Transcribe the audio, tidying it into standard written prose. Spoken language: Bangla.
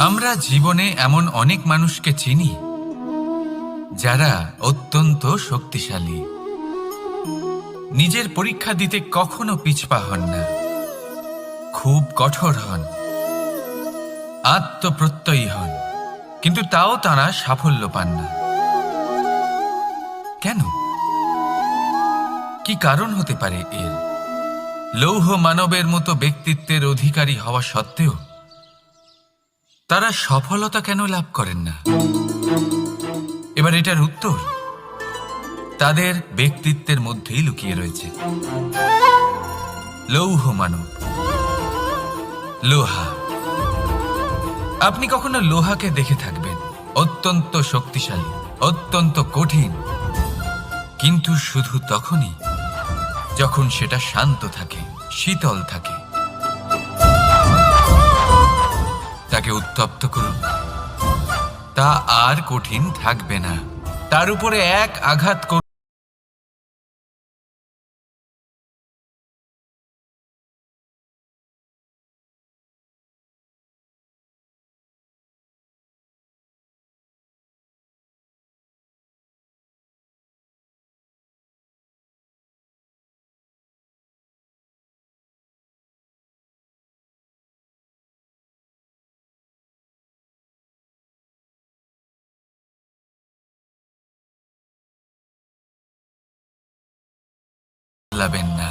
আমরা জীবনে এমন অনেক মানুষকে চিনি যারা অত্যন্ত শক্তিশালী, নিজের পরীক্ষা দিতে কখনো পিছপা হন না, খুব কঠোর হন, আত্মপ্রত্যয়ী হন, কিন্তু তাও তারা সাফল্য পান না। কেন? কি কারণ হতে পারে এর? লৌহ মানবের মতো ব্যক্তিত্বের অধিকারী হওয়া সত্ত্বেও তারা সফলতা কেন লাভ করেন না? এবার এটার উত্তর তাদের ব্যক্তিত্বের মধ্যেই লুকিয়ে রয়েছে। লৌহ মানব, লোহা। আপনি কখনো লোহাকে দেখে থাকবেন, অত্যন্ত শক্তিশালী, অত্যন্ত কঠিন, কিন্তু শুধু তখনই যখন সেটা শান্ত থাকে, শীতল থাকে। তাকে উত্তপ্ত করুন, তা আর কঠিন থাকবে না। তার উপরে এক আঘাত করুন, বদলাবেন না।